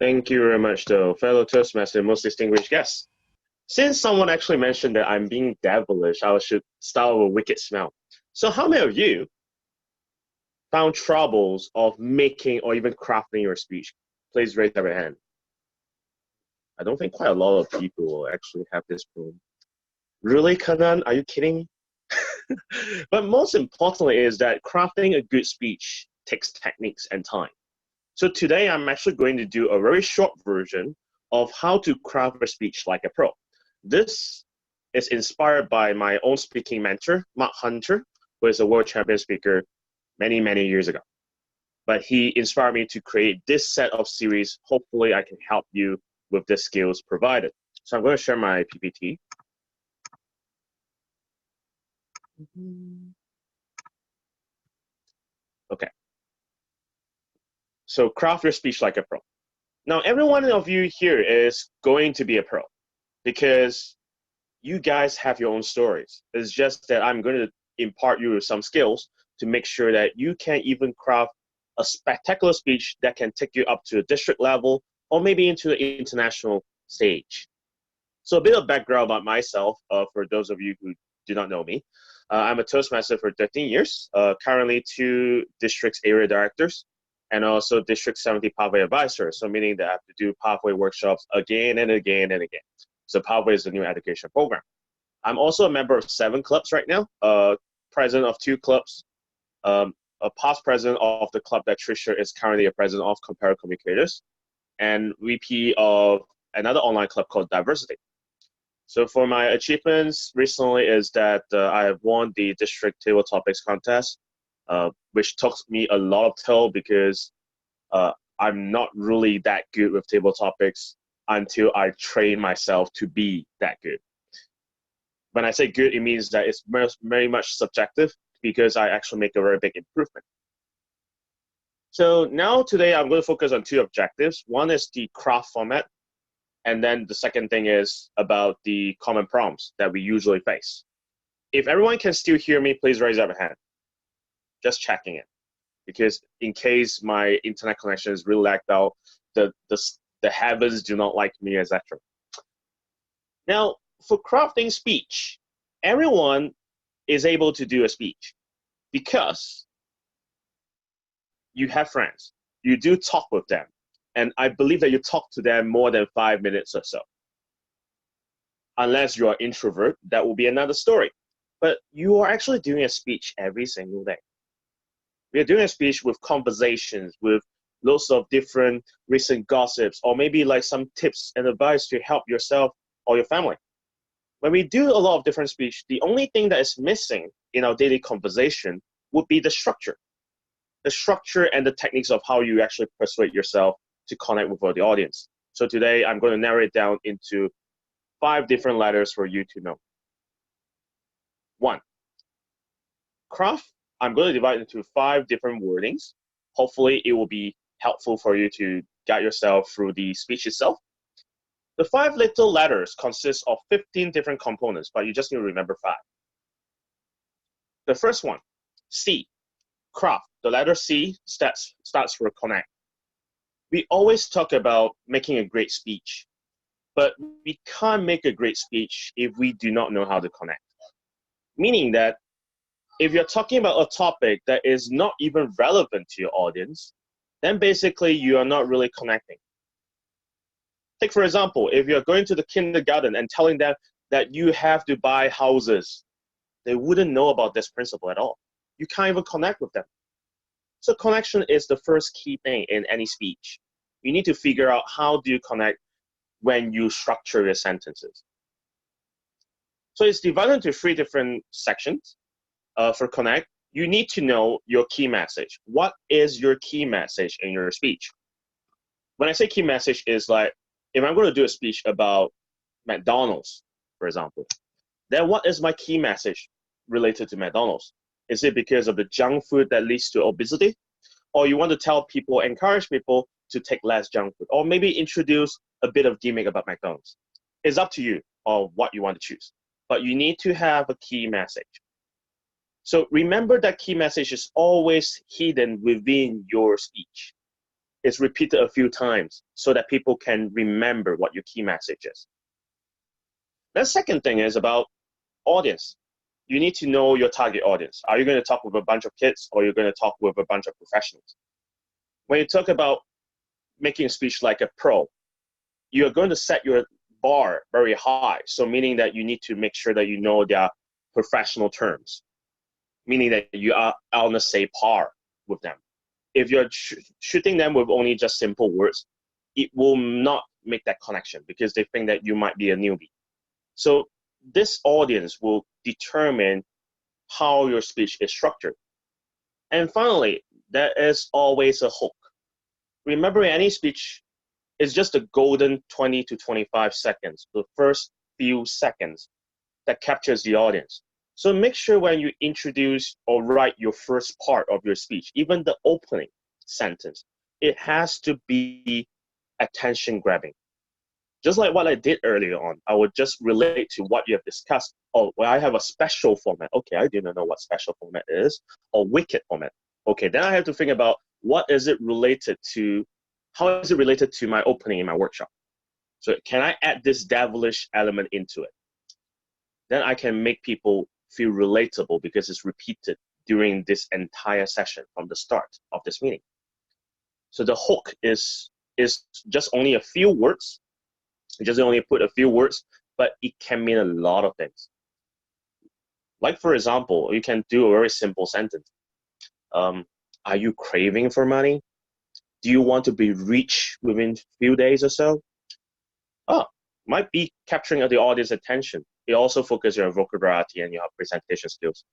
Thank you very much, though, fellow Toastmaster, most distinguished guests. Since someone actually mentioned that I'm being devilish, I should start with a wicked smell. So, how many of you found troubles of making or even crafting your speech? Please raise up your hand. I don't think quite a lot of people will actually have this problem. Really, Kanan? Are you kidding me? But most importantly is that crafting a good speech takes techniques and time. So today I'm actually going to do a very short version of how to craft a speech like a pro. This is inspired by my own speaking mentor, Mark Hunter, who is a world champion speaker many, many years ago. But he inspired me to create this set of series. Hopefully I can help you with the skills provided. So I'm going to share my PPT. Okay. So craft your speech like a pro. Now, every one of you here is going to be a pro because you guys have your own stories. It's just that I'm going to impart you with some skills to make sure that you can even craft a spectacular speech that can take you up to a district level or maybe into the international stage. So a bit of background about myself for those of you who do not know me. I'm a Toastmaster for 13 years, currently 2 districts area directors, and also District 70 Pathway Advisor, so meaning that I have to do pathway workshops again and again and again. So Pathway is a new education program. I'm also a member of 7 clubs right now, president of 2 clubs, a past president of the club that Trisha is currently a president of, Compare Communicators, and VP of another online club called Diversity. So for my achievements recently is that I have won the district table topics contest, which took me a lot of toll because I'm not really that good with table topics until I train myself to be that good. When I say good, it means that it's very much subjective because I actually make a very big improvement. So now today I'm going to focus on 2 objectives. One is the craft format, and then the second thing is about the common prompts that we usually face. If everyone can still hear me, please raise up a hand. Just checking it. Because in case my internet connection is really lagged out, the heavens do not like me, etc. Now, for crafting speech, everyone is able to do a speech because you have friends. You do talk with them. And I believe that you talk to them more than 5 minutes or so. Unless you are introvert, that will be another story. But you are actually doing a speech every single day. We are doing a speech with conversations, with lots of different recent gossips, or maybe like some tips and advice to help yourself or your family. When we do a lot of different speech, the only thing that is missing in our daily conversation would be the structure. The structure and the techniques of how you actually persuade yourself to connect with the audience. So today I'm going to narrow it down into 5 different letters for you to know. 1, craft. I'm going to divide into 5 different wordings. Hopefully it will be helpful for you to guide yourself through the speech itself. The 5 little letters consist of 15 different components, but you just need to remember 5. The first one, C, craft. The letter C starts for connect. We always talk about making a great speech, but we can't make a great speech if we do not know how to connect. Meaning that if you're talking about a topic that is not even relevant to your audience, then basically you are not really connecting. Take for example, if you're going to the kindergarten and telling them that you have to buy houses, they wouldn't know about this principle at all. You can't even connect with them. So connection is the first key thing in any speech. You need to figure out how do you connect when you structure your sentences. So it's divided into 3 different sections. For connect, you need to know your key message. What is your key message in your speech? When I say key message is like, if I'm going to do a speech about McDonald's, for example, then what is my key message related to McDonald's? Is it because of the junk food that leads to obesity? Or you want to tell people, encourage people to take less junk food? Or maybe introduce a bit of gimmick about McDonald's? It's up to you on what you want to choose. But you need to have a key message. So remember that key message is always hidden within your speech. is repeated a few times so that people can remember what your key message is. The second thing is about audience. You need to know your target audience. Are you going to talk with a bunch of kids, or you're going to talk with a bunch of professionals? When you talk about making a speech like a pro, you're going to set your bar very high. So meaning that you need to make sure that you know their professional terms, meaning that you are on the same par with them. If you're shooting them with only just simple words, it will not make that connection because they think that you might be a newbie. So this audience will determine how your speech is structured. And finally, there is always a hook. Remember, any speech is just a golden 20 to 25 seconds, the first few seconds that captures the audience. So make sure when you introduce or write your first part of your speech, even the opening sentence, it has to be attention grabbing. Just like what I did earlier on, I would just relate to what you have discussed. Oh, well, I have a special format. Okay, I didn't know what special format is. Or wicked format. Okay, then I have to think about what is it related to, how is it related to my opening in my workshop? So can I add this devilish element into it? Then I can make people feel relatable because it's repeated during this entire session from the start of this meeting. So the hook is just only a few words. You just only put a few words, but it can mean a lot of things. Like, for example, you can do a very simple sentence. Are you craving for money? Do you want to be rich within a few days or so? Oh, might be capturing the audience attention. It also focuses your vocabulary and your presentation skills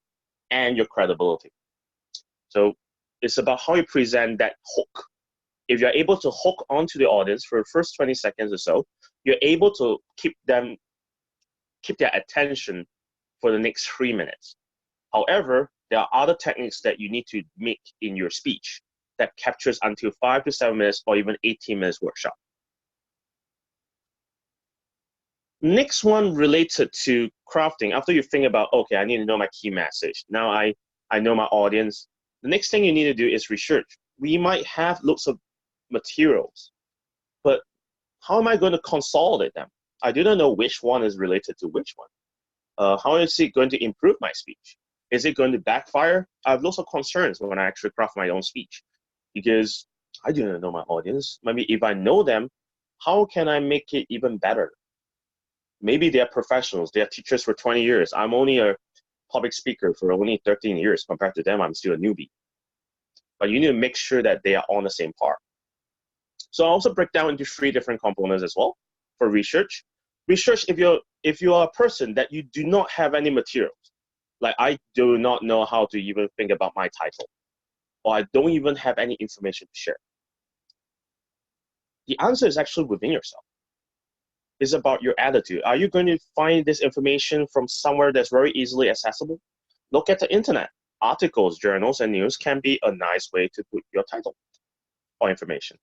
and your credibility. So it's about how you present that hook. If you're able to hook onto the audience for the first 20 seconds or so, you're able to keep their attention for the next 3 minutes. However, there are other techniques that you need to make in your speech that captures until 5 to 7 minutes or even 18 minutes workshop. Next one related to crafting. After you think about, okay, I need to know my key message. Now I know my audience. The next thing you need to do is research. We might have lots of materials, but how am I going to consolidate them? I do not know which one is related to which one. How is it going to improve my speech? Is it going to backfire? I have lots of concerns when I actually craft my own speech because I do not know my audience. Maybe if I know them, how can I make it even better? Maybe they are professionals. They are teachers for 20 years. I'm only a public speaker for only 13 years. Compared to them, I'm still a newbie. But you need to make sure that they are on the same par. So I also break down into 3 different components as well for research. Research if you are a person that you do not have any materials. Like, I do not know how to even think about my title, or I don't even have any information to share. The answer is actually within yourself. It's about your attitude. Are you going to find this information from somewhere that's very easily accessible? Look at the internet. Articles, journals, and news can be a nice way to put your title or information.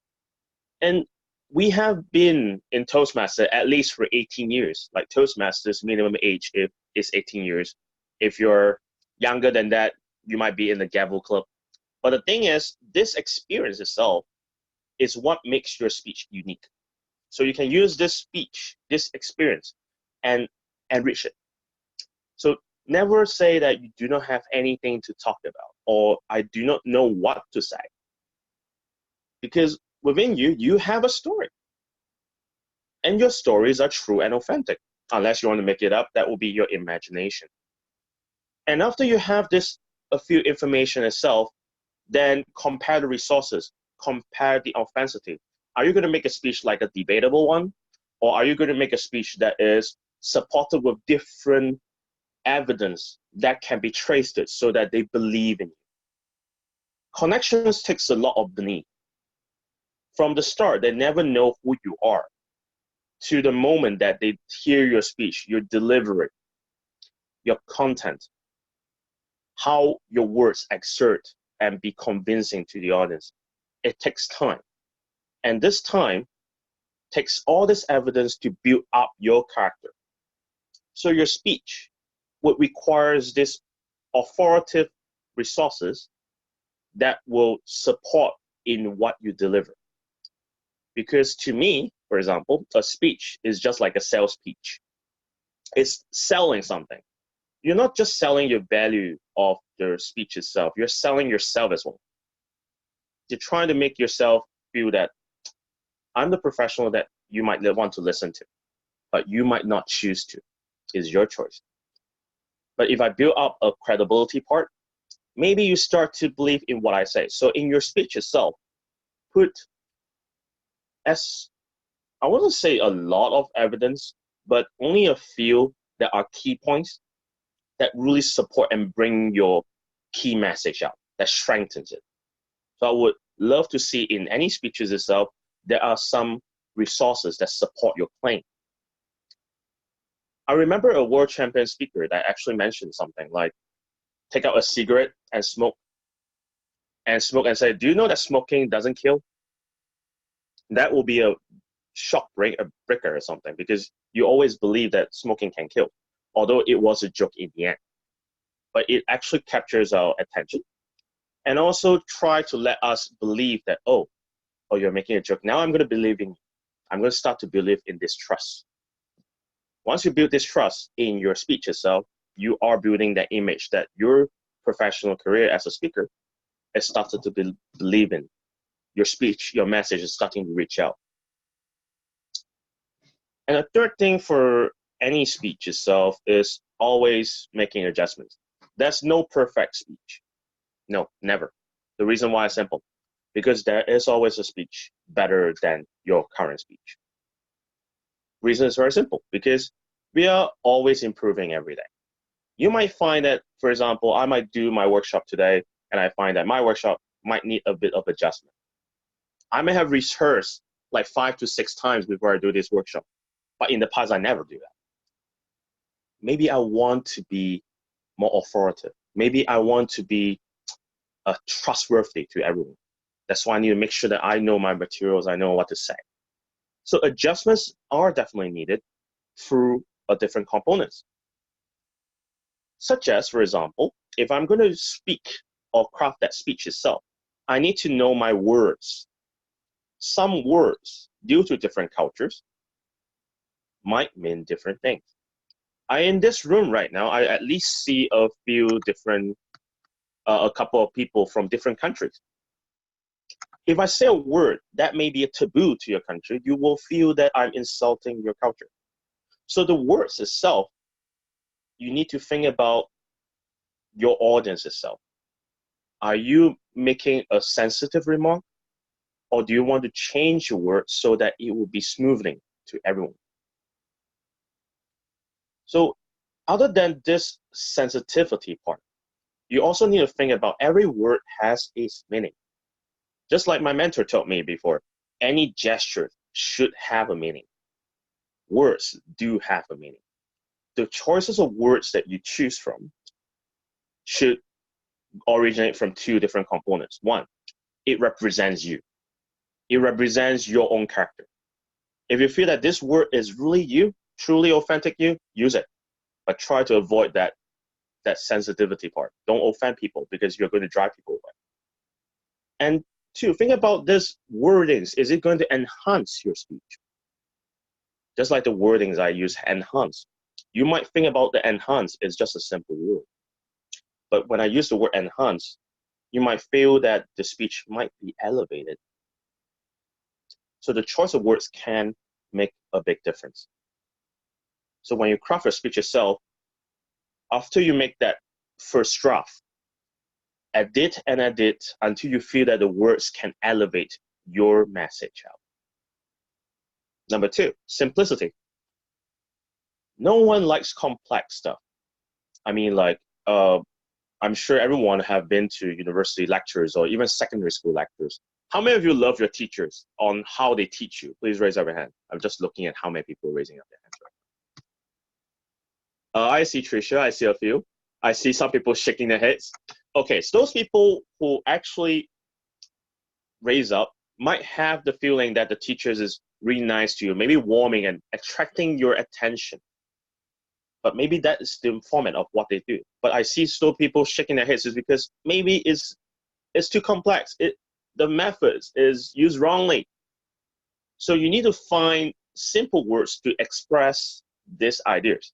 And we have been in Toastmaster at least for 18 years. Like, Toastmasters minimum age is 18 years. If you're younger than that, you might be in the Gavel Club. But the thing is, this experience itself is what makes your speech unique. So you can use this speech, this experience, and enrich it. So never say that you do not have anything to talk about, or I do not know what to say. Because within you, you have a story. And your stories are true and authentic. Unless you want to make it up, that will be your imagination. And after you have a few information itself, then compare the resources, compare the authenticity. Are you going to make a speech like a debatable one? Or are you going to make a speech that is supported with different evidence that can be traced so that they believe in you? Connections takes a lot of belief. From the start, they never know who you are, to the moment that they hear your speech, your delivery, your content, how your words exert and be convincing to the audience. It takes time. And this time takes all this evidence to build up your character. So your speech what requires this authoritative resources that will support in what you deliver. Because to me, for example, a speech is just like a sales pitch. It's selling something. You're not just selling your value of the speech itself, you're selling yourself as well. You're trying to make yourself feel that I'm the professional that you might want to listen to, but you might not choose to. It's your choice. But if I build up a credibility part, maybe you start to believe in what I say. So in your speech itself, put, as I wouldn't say a lot of evidence, but only a few that are key points that really support and bring your key message out, that strengthens it. So I would love to see in any speeches itself, there are some resources that support your claim. I remember a world champion speaker that actually mentioned something like, take out a cigarette and smoke and say, do you know that smoking doesn't kill? That will be a shock breaker or something, because you always believe that smoking can kill, although it was a joke in the end. But it actually captures our attention and also try to let us believe that, oh, you're making a joke. Now I'm going to believe in you. I'm going to start to believe in this trust. Once you build this trust in your speech itself, you are building that image that your professional career as a speaker has started to believe in. Your speech, your message is starting to reach out. And a third thing for any speech itself is always making adjustments. There's no perfect speech. No, never. The reason why is simple. Because there is always a speech better than your current speech. Reason is very simple. Because we are always improving every day. You might find that, for example, I might do my workshop today, and I find that my workshop might need a bit of adjustment. I may have rehearsed like 5 to 6 times before I do this workshop. But in the past, I never do that. Maybe I want to be more authoritative. Maybe I want to be trustworthy to everyone. That's why I need to make sure that I know my materials, I know what to say. So adjustments are definitely needed through different components. Such as, for example, if I'm going to speak or craft that speech itself, I need to know my words. Some words, due to different cultures, might mean different things. In this room right now, I at least see a few different, a couple of people from different countries. If I say a word that may be a taboo to your country, you will feel that I'm insulting your culture. So the words itself, you need to think about your audience itself. Are you making a sensitive remark? Or do you want to change your words so that it will be smoothing to everyone? So other than this sensitivity part, you also need to think about every word has its meaning. Just like my mentor told me before, any gesture should have a meaning. Words do have a meaning. The choices of words that you choose from should originate from 2 different components. One, it represents you. It represents your own character. If you feel that this word is really you, truly authentic you, use it. But try to avoid that sensitivity part. Don't offend people because you're going to drive people away. And 2, think about this wordings. Is it going to enhance your speech? Just like the wordings I use, enhance. You might think about the enhance is just a simple word. But when I use the word enhance, you might feel that the speech might be elevated. So the choice of words can make a big difference. So when you craft your speech yourself, after you make that first draft, edit and edit until you feel that the words can elevate your message out. Number 2, simplicity. No one likes complex stuff. I mean, like, I'm sure everyone have been to university lectures or even secondary school lectures. How many of you love your teachers on how they teach you? Please raise up your hand. I'm just looking at how many people are raising up their hands right now. I see Tricia, I see a few. I see some people shaking their heads. Okay, so those people who actually raise up might have the feeling that the teachers is really nice to you, maybe warming and attracting your attention. But maybe that is the format of what they do. But I see still people shaking their heads is because maybe it's too complex. The methods is used wrongly. So you need to find simple words to express these ideas.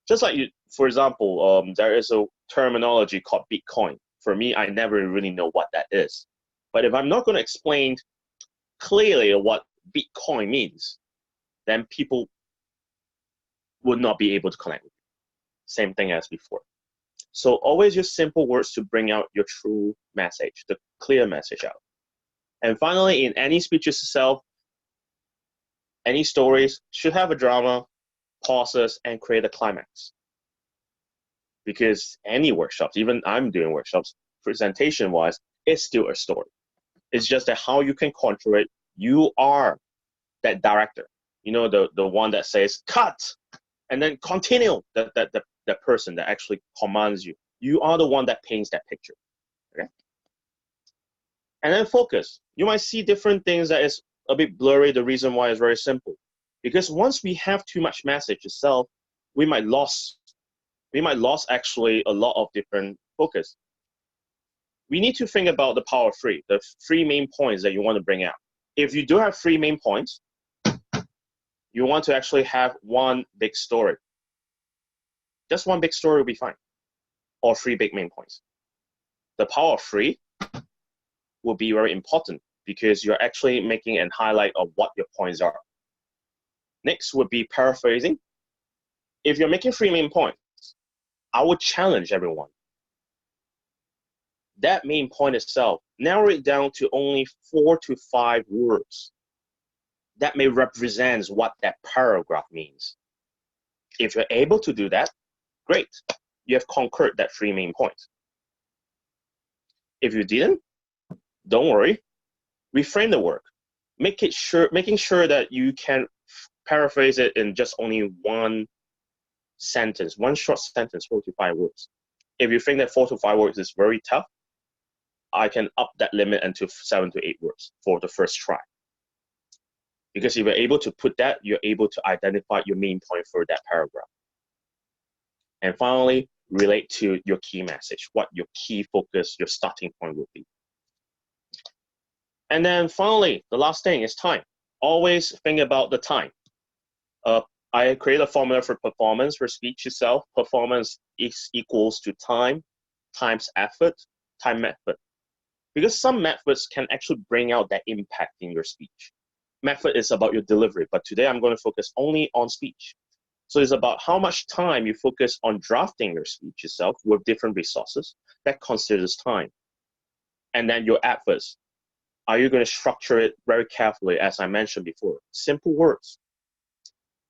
Just like you, for example, there is a terminology called Bitcoin. For me, I never really know what that is. But if I'm not going to explain clearly what Bitcoin means, then people would not be able to connect with you. Same thing as before. So always use simple words to bring out your true message, the clear message out. And finally, in any speeches itself, any stories should have a drama, pauses, and create a climax. Because any workshops, even I'm doing workshops, presentation-wise, it's still a story. It's just that how you can control it. You are that director. You know, the one that says cut and then continue. That person that actually commands you. You are the one that paints that picture. Okay. And then focus. You might see different things that is a bit blurry. The reason why is very simple. Because once we have too much message itself, we might lose actually a lot of different focus. We need to think about the power of three, the three main points that you want to bring out. If you do have three main points, you want to actually have one big story. Just one big story will be fine, or three big main points. The power of three will be very important because you're actually making a highlight of what your points are. Next would be paraphrasing. If you're making three main points, I would challenge everyone. That main point itself, narrow it down to only 4 to 5 words. That may represent what that paragraph means. If you're able to do that, great. You have conquered that three main points. If you didn't, don't worry. Reframe the work. Making sure that you can paraphrase it in just only one sentence, one short sentence, 4 to 5 words. If you think that 4 to 5 words is very tough, I can up that limit into 7 to 8 words for the first try. Because if you're able to put that, you're able to identify your main point for that paragraph. And finally, relate to your key message, what your key focus, your starting point will be. And then finally, the last thing is time. Always think about the time. I create a formula for performance for speech itself. Performance is equals to time times effort, time method. Because some methods can actually bring out that impact in your speech. Method is about your delivery, but today I'm going to focus only on speech. So it's about how much time you focus on drafting your speech itself with different resources. That considers time. And then your efforts. Are you going to structure it very carefully, as I mentioned before? Simple words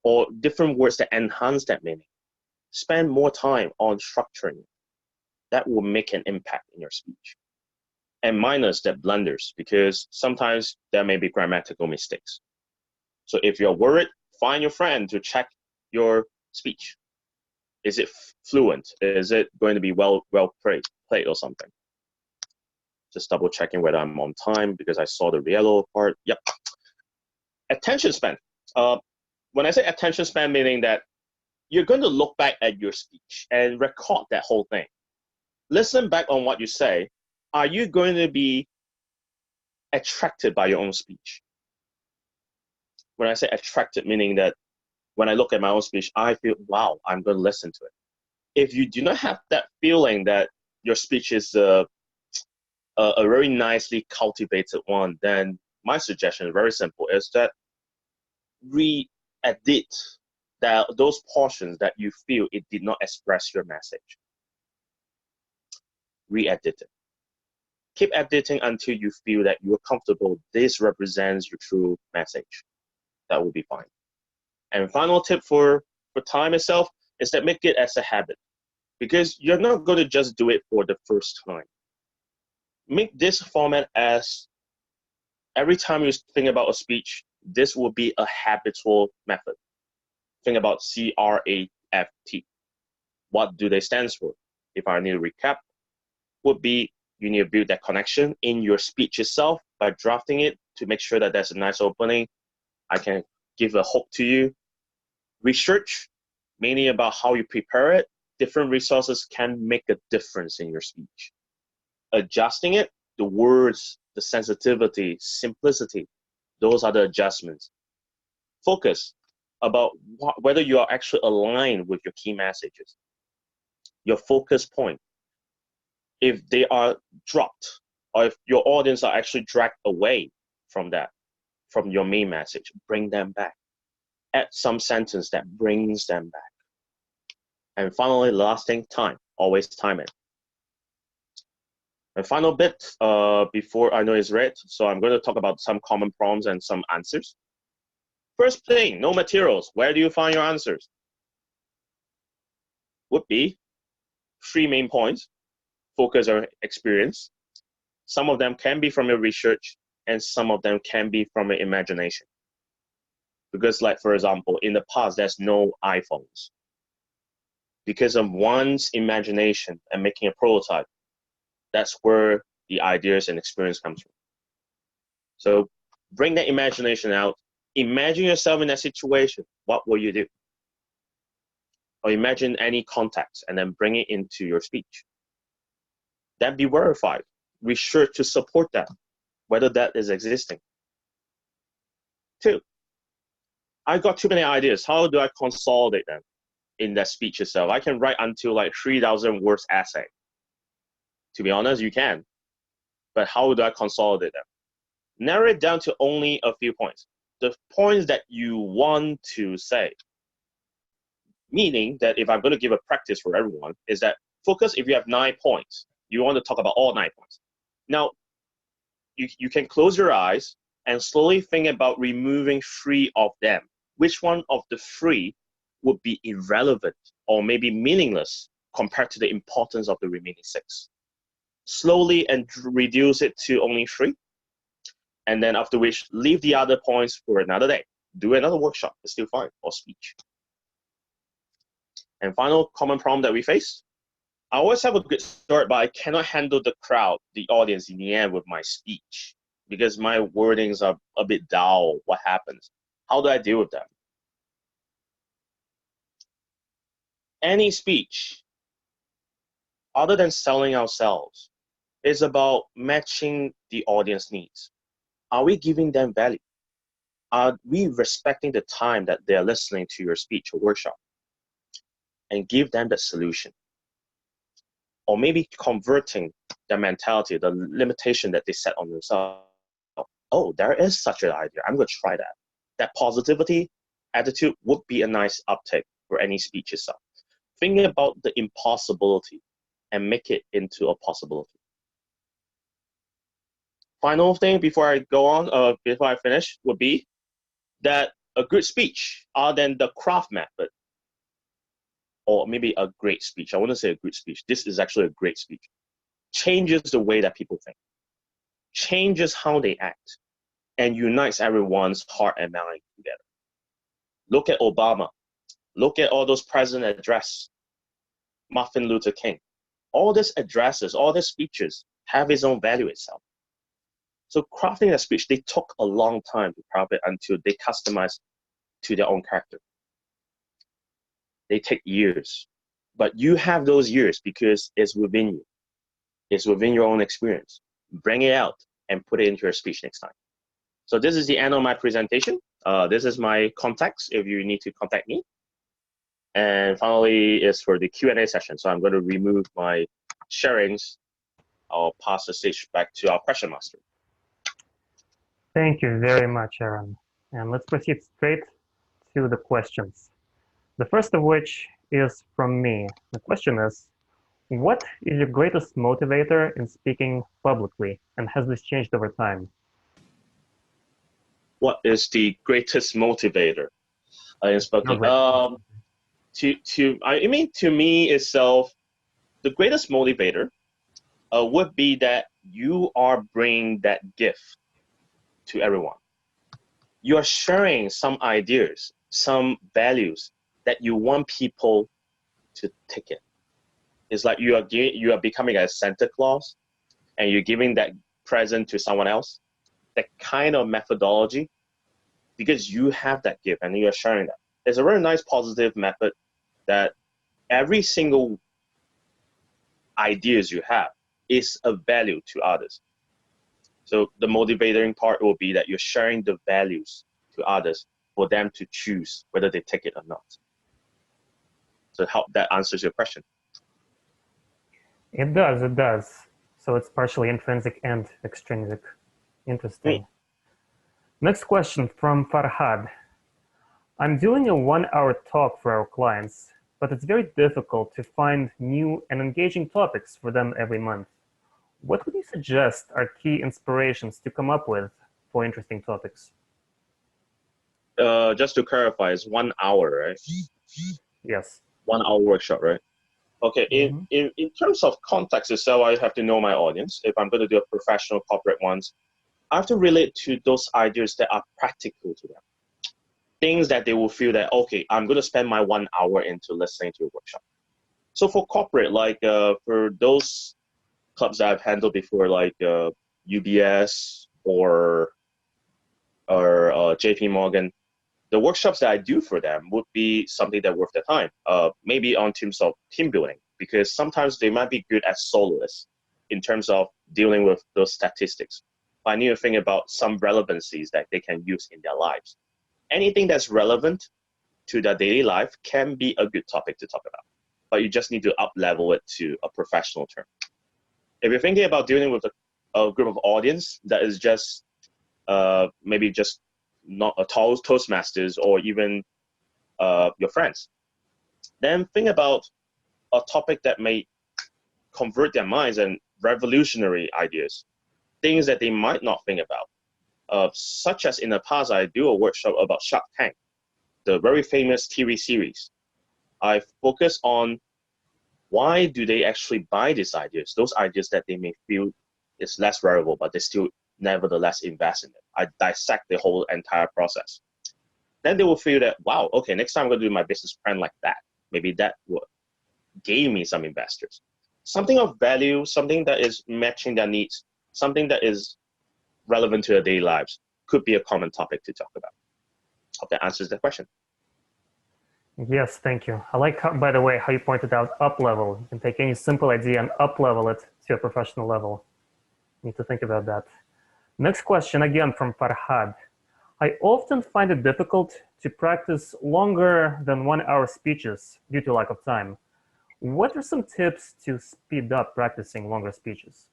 or different words that enhance that meaning. Spend more time on structuring it. That will make an impact in your speech. And minus the blunders, because sometimes there may be grammatical mistakes. So if you're worried, find your friend to check your speech. Is it fluent? Is it going to be well played or something? Just double checking whether I'm on time because I saw the yellow part. Yep. Attention span. When I say attention span, meaning that you're going to look back at your speech and record that whole thing. Listen back on what you say. Are you going to be attracted by your own speech? When I say attracted, meaning that when I look at my own speech, I feel, wow, I'm going to listen to it. If you do not have that feeling that your speech is a very nicely cultivated one, then my suggestion is very simple, is that re-edit those portions that you feel it did not express your message. Re-edit it. Keep editing until you feel that you're comfortable. This represents your true message. That will be fine. And final tip for time itself is that make it as a habit. Because you're not going to just do it for the first time. Make this format as every time you think about a speech, this will be a habitual method. Think about CRAFT. What do they stand for? If I need to recap, would be you need to build that connection in your speech itself by drafting it to make sure that there's a nice opening. I can give a hook to you. Research, mainly about how you prepare it. Different resources can make a difference in your speech. Adjusting it, the words, the sensitivity, simplicity, Those are the adjustments. Focus about whether you are actually aligned with your key messages, your focus point. If they are dropped, or if your audience are actually dragged away from that, from your main message, bring them back. Add some sentence that brings them back. And finally, last thing, time. Always time it. And final bit before I know it's red, so I'm going to talk about some common prompts and some answers. First thing, no materials. Where do you find your answers? Would be 3 main points: focus or experience. Some of them can be from your research, and some of them can be from your imagination. Because, like, for example, in the past, there's no iPhones. Because of one's imagination and making a prototype, that's where the ideas and experience comes from. So bring that imagination out. Imagine yourself in that situation. What will you do? Or imagine any context and then bring it into your speech. Then be verified. Research to support that, whether that is existing. 2, I got too many ideas. How do I consolidate them in that speech itself? I can write until like 3,000 words essay. To be honest, you can. But how do I consolidate them? Narrow it down to only a few points. The points that you want to say. Meaning that if I'm going to give a practice for everyone, is that focus, if you have 9 points, you want to talk about all 9 points. Now, you can close your eyes and slowly think about removing 3 of them. Which one of the 3 would be irrelevant or maybe meaningless compared to the importance of the remaining 6? Slowly and reduce it to only 3. And then after which, leave the other points for another day. Do another workshop, it's still fine, or speech. And final common problem that we face. I always have a good start, but I cannot handle the crowd, the audience in the end with my speech because my wordings are a bit dull. What happens? How do I deal with them? Any speech, other than selling ourselves, is about matching the audience needs. Are we giving them value? Are we respecting the time that they're listening to your speech or workshop? And give them the solution. Or maybe converting their mentality, the limitation that they set on themselves. Oh, there is such an idea. I'm going to try that. That positivity attitude would be a nice uptake for any speech itself. Think about the impossibility and make it into a possibility. Final thing before I go on, before I finish, would be that a good speech, other than the craft method, or maybe a great speech. I want to say a good speech. This is actually a great speech. Changes the way that people think. Changes how they act. And unites everyone's heart and mind together. Look at Obama. Look at all those president address. Martin Luther King. All these addresses, all these speeches have its own value itself. So crafting a speech, they took a long time to craft it until they customize to their own character. They take years, but you have those years because it's within you. It's within your own experience. Bring it out and put it into your speech next time. So this is the end of my presentation. This is my contacts if you need to contact me. And finally is for the Q&A session. So I'm going to remove my sharings. I'll pass the stage back to our question master. Thank you very much, Aaron. And let's proceed straight to the questions. The first of which is from me. The question is, what is your greatest motivator in speaking publicly, and has this changed over time? What is the greatest motivator in speaking? To me itself, the greatest motivator would be that you are bringing that gift to everyone. You are sharing some ideas, some values that you want people to take it. It's like you are becoming a Santa Claus, and you're giving that present to someone else. That kind of methodology, because you have that gift and you are sharing that. It's a very nice positive method that every single ideas you have is of value to others. So the motivating part will be that you're sharing the values to others for them to choose whether they take it or not. So I hope that answers your question. It does, it does. So it's partially intrinsic and extrinsic. Interesting. Next question from Farhad. I'm doing a 1-hour talk for our clients, but it's very difficult to find new and engaging topics for them every month. What would you suggest are key inspirations to come up with for interesting topics? Just to clarify, it's 1 hour, right? Yes. 1 hour workshop, right? Okay, in terms of context itself, I have to know my audience. If I'm going to do a professional corporate ones, I have to relate to those ideas that are practical to them. Things that they will feel that, okay, I'm going to spend my 1 hour into listening to a workshop. So for corporate, like for those clubs that I've handled before, like UBS or JP Morgan, the workshops that I do for them would be something that worth the time. Maybe on terms of team building, because sometimes they might be good as soloists in terms of dealing with those statistics. But I need to think about some relevancies that they can use in their lives. Anything that's relevant to their daily life can be a good topic to talk about, but you just need to up-level it to a professional term. If you're thinking about dealing with a group of audience that is just maybe just not a Toastmasters or even your friends, then think about a topic that may convert their minds and revolutionary ideas, things that they might not think about. Such as in the past, I do a workshop about Shark Tank, the very famous TV series. I focus on why do they actually buy these ideas, those ideas that they may feel is less valuable, but they still nevertheless invest in it. I dissect the whole entire process. Then they will feel that, wow, okay, next time I'm going to do my business plan like that. Maybe that will gain me some investors. Something of value, something that is matching their needs, something that is relevant to their daily lives could be a common topic to talk about. Hope that answers the question. Yes, thank you. I like, how, by the way, how you pointed out up-level. You can take any simple idea and up-level it to a professional level. You need to think about that. Next question, again from Farhad. I often find it difficult to practice longer than 1-hour speeches due to lack of time. What are some tips to speed up practicing longer speeches?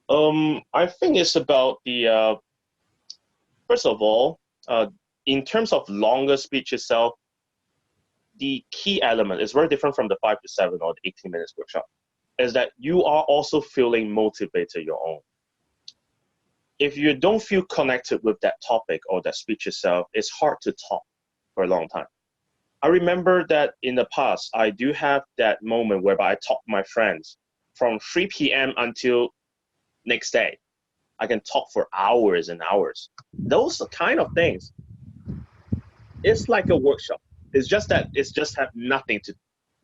I think it's about the, first of all, in terms of longer speech itself, the key element is very different from the 5 to 7 or the 18 minutes workshop, is that you are also feeling motivated your own. If you don't feel connected with that topic or that speech itself, it's hard to talk for a long time. I remember that in the past, I do have that moment whereby I talk to my friends from 3 p.m. until next day. I can talk for hours and hours. Those kind of things, it's like a workshop. It's just that it's just have nothing to,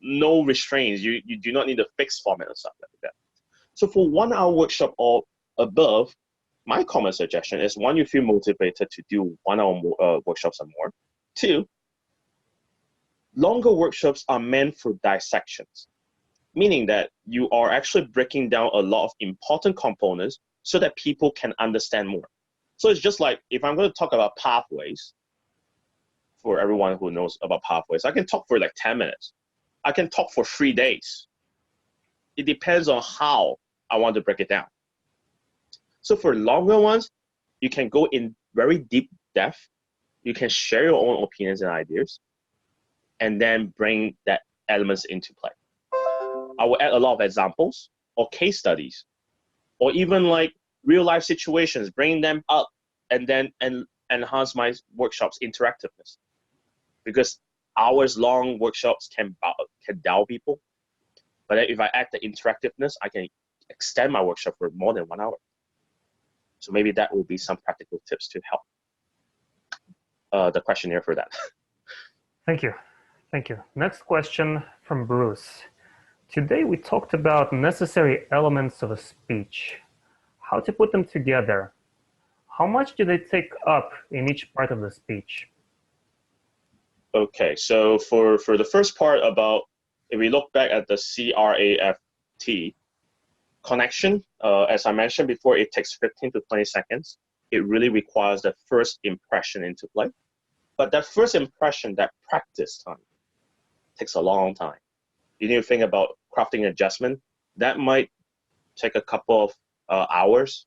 no restraints. You do not need a fixed format or stuff like that. So for 1 hour workshop or above, my common suggestion is, one, you feel motivated to do 1 hour workshops or more. 2, longer workshops are meant for dissections, meaning that you are actually breaking down a lot of important components so that people can understand more. So it's just like, if I'm going to talk about pathways, for everyone who knows about pathways, I can talk for like 10 minutes. I can talk for 3 days. It depends on how I want to break it down. So for longer ones, you can go in very deep depth. You can share your own opinions and ideas, and then bring that elements into play. I will add a lot of examples or case studies, or even like real life situations, bring them up, and then enhance my workshops interactiveness. Because hours long workshops can dull people, but if I add the interactiveness, I can extend my workshop for more than 1 hour. So maybe that will be some practical tips to help the questionnaire for that. Thank you. Thank you. Next question from Bruce. Today we talked about necessary elements of a speech, how to put them together. How much do they take up in each part of the speech? Okay, so for the first part about, if we look back at the CRAFT, Connection, as I mentioned before, it takes 15 to 20 seconds. It really requires the first impression into play. But that first impression, that practice time, takes a long time. You need to think about crafting adjustment. That might take a couple of hours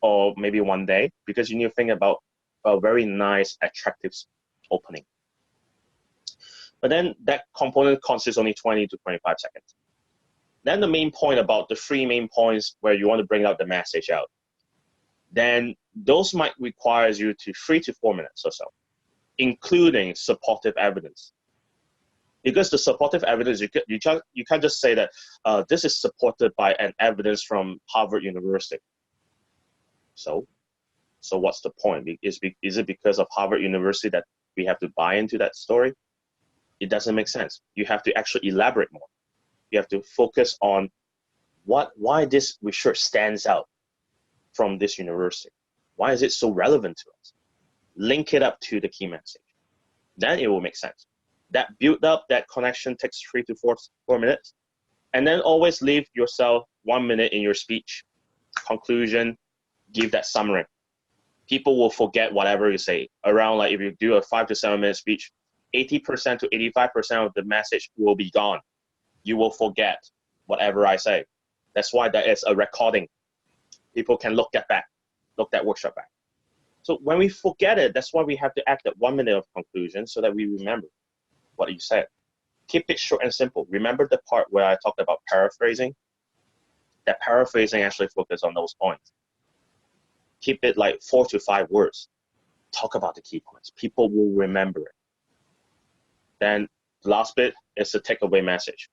or maybe one day, because you need to think about a very nice, attractive opening. But then that component consists only 20 to 25 seconds. Then the main point, about the three main points where you want to bring out the message out, then those might require you to 3 to 4 minutes or so, including supportive evidence. Because the supportive evidence, you can't just say that this is supported by an evidence from Harvard University. So what's the point? Is it because of Harvard University that we have to buy into that story? It doesn't make sense. You have to actually elaborate more. You have to focus on why this research stands out from this university. Why is it so relevant to us? Link it up to the key message. Then it will make sense. That build up, that connection takes 3 to 4 minutes. And then always leave yourself 1 minute in your speech. Conclusion, give that summary. People will forget whatever you say. Around, like, if you do a 5 to 7 minute speech, 80% to 85% of the message will be gone. You will forget whatever I say. That's why there is a recording. People can look that workshop back. So when we forget it, that's why we have to add that 1 minute of conclusion so that we remember what you said. Keep it short and simple. Remember the part where I talked about paraphrasing? That paraphrasing actually focuses on those points. Keep it like 4 to 5 words. Talk about the key points. People will remember it. Then the last bit is the takeaway message.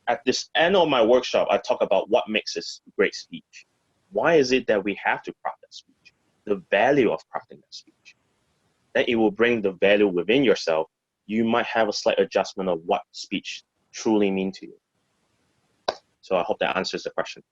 At this end of my workshop, I talk about what makes a great speech. Why is it that we have to craft that speech? The value of crafting that speech. Then it will bring the value within yourself. You might have a slight adjustment of what speech truly means to you. So I hope that answers the question.